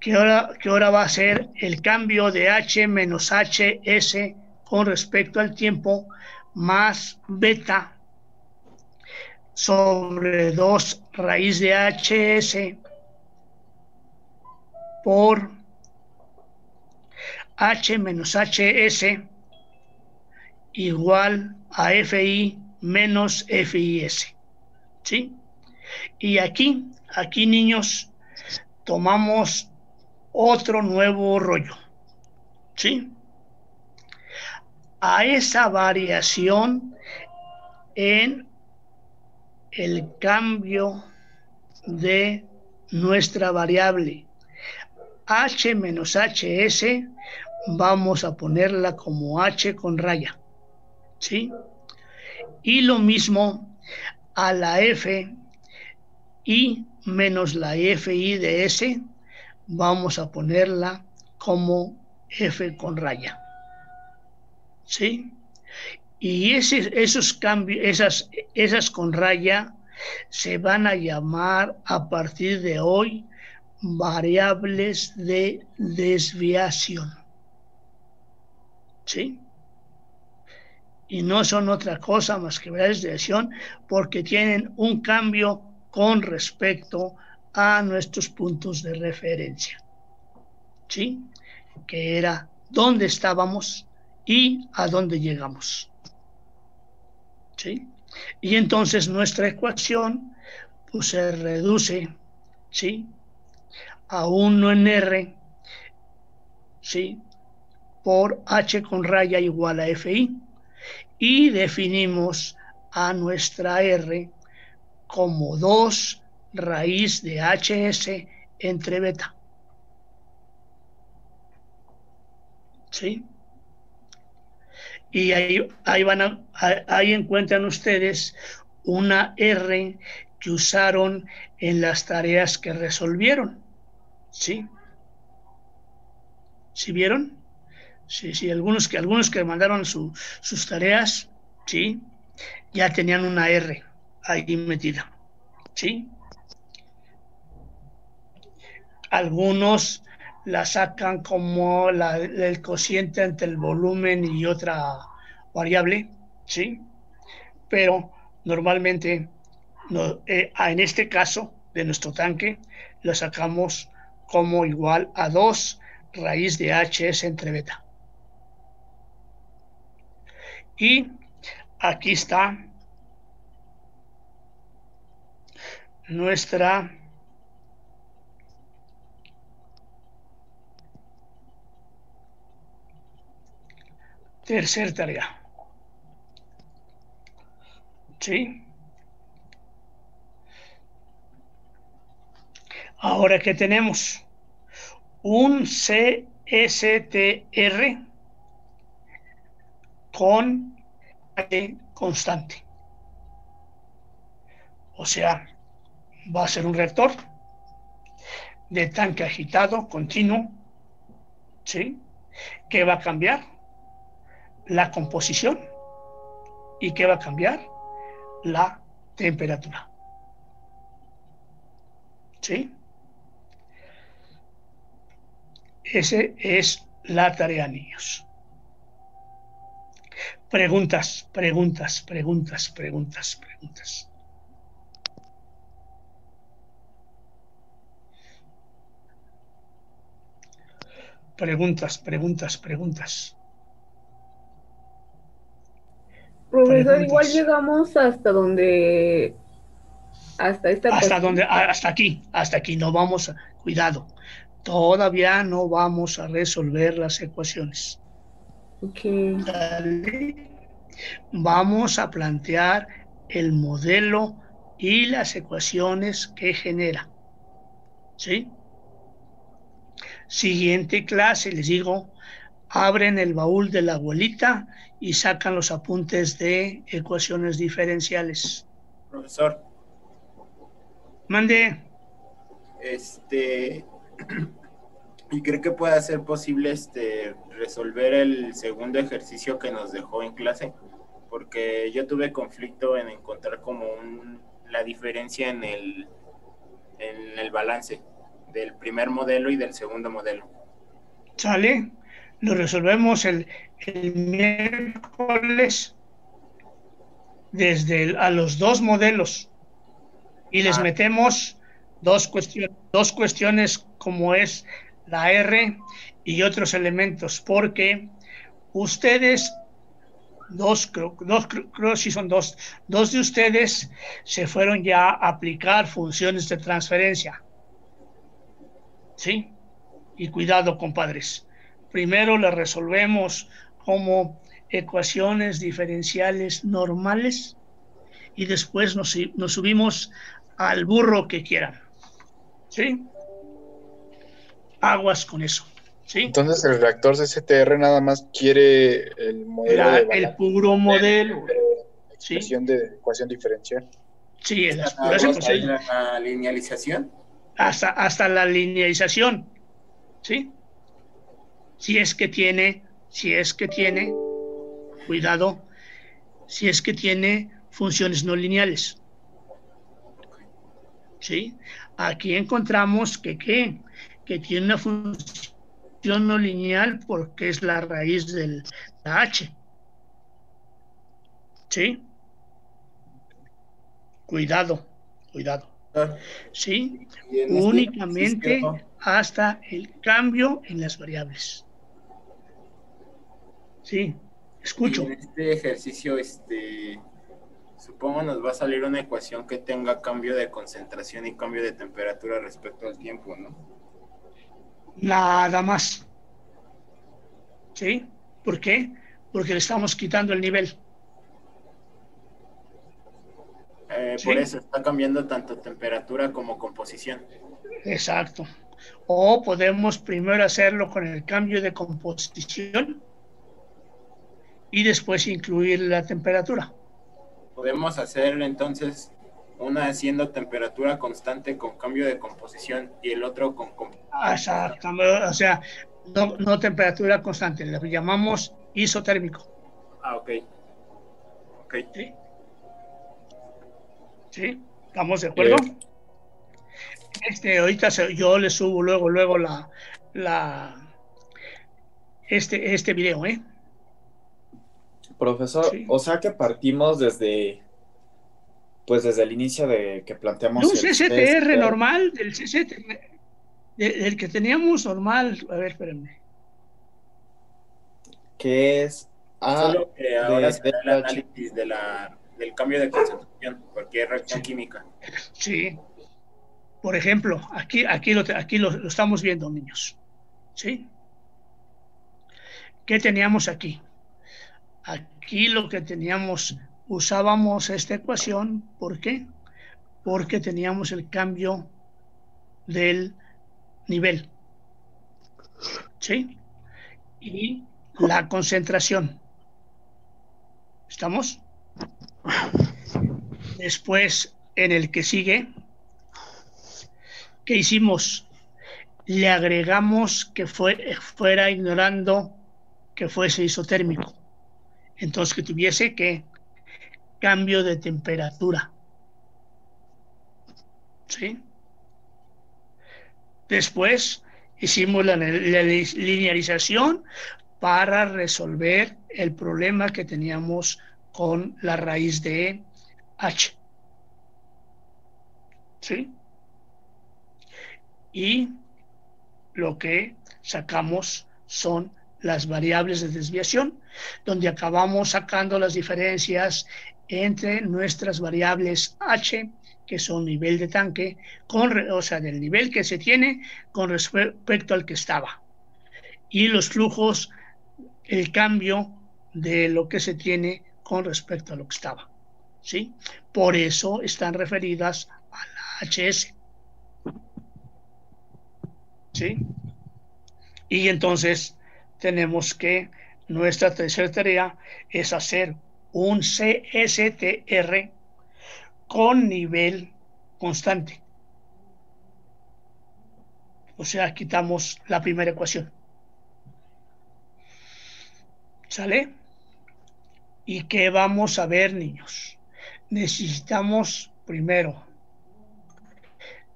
que ahora va a ser el cambio de H menos HS con respecto al tiempo más beta sobre 2 raíz de HS por H menos HS igual a FI menos FIS, ¿sí? Y aquí niños, tomamos otro nuevo rollo, ¿sí? A esa variación en el cambio de nuestra variable H menos HS, vamos a ponerla como H con raya, ¿sí? Y lo mismo a la F y menos la FI de S, vamos a ponerla como F con raya, ¿sí? Y esos cambios, esas con raya, se van a llamar a partir de hoy variables de desviación, ¿sí? Y no son otra cosa más que variables de desviación porque tienen un cambio con respecto a nuestros puntos de referencia, ¿sí? Que era dónde estábamos y a dónde llegamos, ¿sí? Y entonces nuestra ecuación pues se reduce, ¿sí?, a 1 en R, ¿sí?, por H con raya igual a FI, y definimos a nuestra R como 2 raíz de HS entre beta, ¿sí? Y ahí encuentran ustedes una R que usaron en las tareas que resolvieron. ¿Sí? ¿Sí vieron? Sí, algunos que mandaron sus tareas, ¿sí? Ya tenían una R ahí metida. ¿Sí? Algunos la sacan como el cociente entre el volumen y otra variable, ¿sí? Pero normalmente en este caso de nuestro tanque lo sacamos como igual a 2 raíz de HS entre beta. Y aquí está nuestra tercera tarea. ¿Sí? Ahora que tenemos un CSTR con constante. O sea, va a ser un reactor de tanque agitado continuo, ¿sí? Que va a cambiar la composición y que va a cambiar la temperatura. ¿Sí? Esa es la tarea, niños. Preguntas. Preguntas.
Profesor, igual llegamos hasta donde...
Hasta aquí no vamos cuidado, todavía no vamos a resolver las ecuaciones.
Okay.
Vamos a plantear el modelo y las ecuaciones que genera. ¿Sí? Siguiente clase, les digo, abren el baúl de la abuelita y sacan los apuntes de ecuaciones diferenciales.
Profesor.
Mande.
¿Y cree que pueda ser posible resolver el segundo ejercicio que nos dejó en clase? Porque yo tuve conflicto en encontrar como la diferencia en el balance del primer modelo y del segundo modelo.
¿Sale? Lo resolvemos el miércoles a los dos modelos y les metemos dos cuestiones como es la R y otros elementos, porque ustedes creo si son dos de ustedes se fueron ya a aplicar funciones de transferencia. ¿Sí? Y cuidado, compadres. Primero las resolvemos como ecuaciones diferenciales normales y después nos subimos al burro que quieran. ¿Sí? Aguas con eso. ¿Sí?
Entonces el reactor CSTR nada más quiere el modelo
el puro modelo.
Expresión de ecuación diferencial.
Sí,
la linealización.
Hasta la linealización. ¿Sí? Si es que tiene, cuidado, si es que tiene funciones no lineales. ¿Sí? Aquí encontramos que tiene una función no lineal porque es la raíz de la H. ¿Sí? Cuidado. ¿Sí? Únicamente hasta el cambio en las variables. Sí, escucho.
Y en este ejercicio, supongo nos va a salir una ecuación que tenga cambio de concentración y cambio de temperatura respecto al tiempo, ¿no?
Nada más. ¿Sí? ¿Por qué? Porque le estamos quitando el nivel.
¿Sí? Por eso está cambiando tanto temperatura como composición.
Exacto. O podemos primero hacerlo con el cambio de composición y después incluir la temperatura.
Podemos hacer entonces una haciendo temperatura constante con cambio de composición y el otro con...
Exactamente, o sea, no temperatura constante, le llamamos isotérmico.
Ok. Ok.
¿Sí? ¿Estamos de acuerdo? Ahorita yo le subo luego este video, ¿eh?
Profesor,
Sí.
o sea que partimos desde el inicio de que planteamos
Un
el
CCTR normal, del que teníamos normal. A ver, espérenme.
Que es
Solo que ahora se da el
DH.
análisis del cambio de concentración, porque es reacción química.
Sí. Por ejemplo, aquí lo estamos viendo, niños. ¿Sí? ¿Qué teníamos aquí? Aquí lo que teníamos, usábamos esta ecuación. ¿Por qué? Porque teníamos el cambio del nivel. ¿Sí? Y la concentración. ¿Estamos? Después, en el que sigue, ¿qué hicimos? Le agregamos que fuera ignorando que fuese isotérmico. Entonces, que tuviese que cambio de temperatura. ¿Sí? Después hicimos la linearización para resolver el problema que teníamos con la raíz de H. ¿Sí? Y lo que sacamos son las variables de desviación, donde acabamos sacando las diferencias entre nuestras variables H, que son nivel de tanque, o sea, del nivel que se tiene con respecto al que estaba. Y los flujos, el cambio de lo que se tiene con respecto a lo que estaba. ¿Sí? Por eso están referidas a la HS. ¿Sí? Y entonces tenemos que nuestra tercera tarea es hacer un CSTR con nivel constante. O sea, quitamos la primera ecuación. ¿Sale? ¿Y qué vamos a ver, niños? Necesitamos primero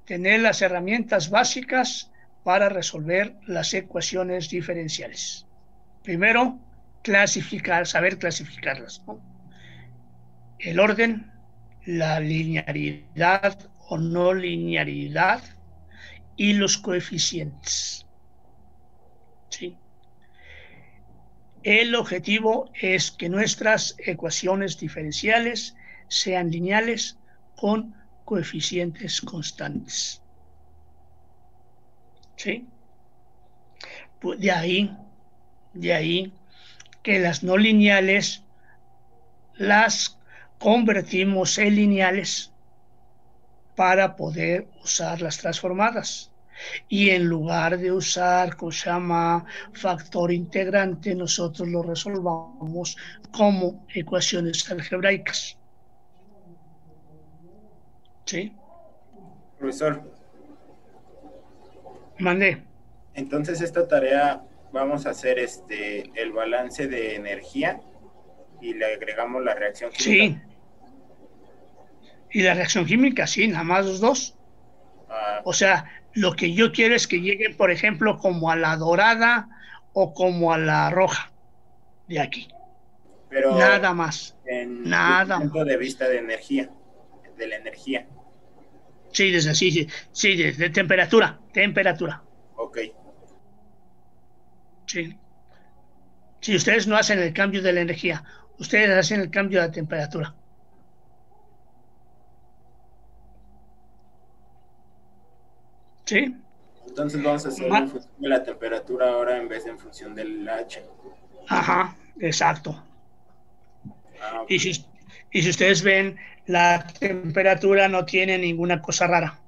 tener las herramientas básicas para resolver las ecuaciones diferenciales. Primero, saber clasificarlas, ¿no? El orden, la linearidad o no linearidad y los coeficientes. ¿Sí? El objetivo es que nuestras ecuaciones diferenciales sean lineales con coeficientes constantes. ¿Sí? Pues de ahí que las no lineales las convertimos en lineales para poder usar las transformadas. Y en lugar de usar, como se llama, factor integrante, nosotros lo resolvamos como ecuaciones algebraicas. ¿Sí?
Profesor.
Mandé.
Entonces esta tarea vamos a hacer el balance de energía y le agregamos la reacción química.
Sí. Y la reacción química, sí, nada más los dos. O sea, lo que yo quiero es que lleguen, por ejemplo, como a la dorada o como a la roja de aquí.
Pero
nada más.
Desde el punto de vista de energía, de la energía.
Sí, desde temperatura.
Ok.
Sí. Si ustedes no hacen el cambio de la energía, ustedes hacen el cambio de la temperatura. ¿Sí?
Entonces vamos a hacerlo en función de la temperatura ahora en vez de en función del H.
Ajá, exacto. Y si ustedes ven, la temperatura no tiene ninguna cosa rara.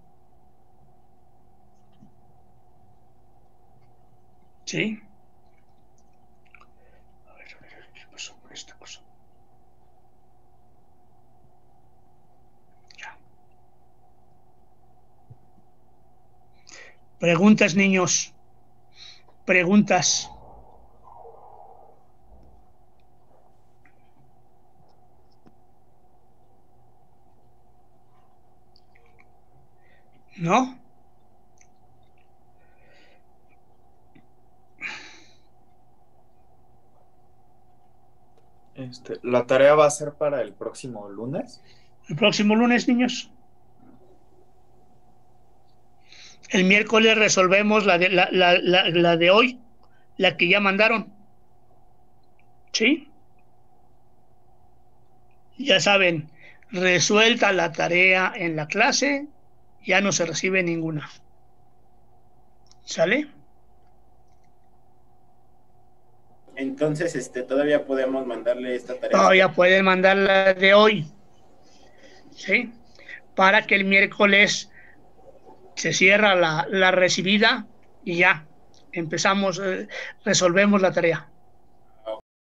¿Sí? A ver, ¿qué pasó con esto? Preguntas, niños. Preguntas. ¿No?
¿La tarea va a ser para el próximo lunes?
El próximo lunes, niños. El miércoles resolvemos la de hoy, la que ya mandaron. ¿Sí? Ya saben, resuelta la tarea en la clase, ya no se recibe ninguna. ¿Sale?
Entonces, todavía podemos mandarle esta tarea.
Todavía pueden mandar la de hoy. ¿Sí? Para que el miércoles se cierra la recibida y ya empezamos, resolvemos la tarea.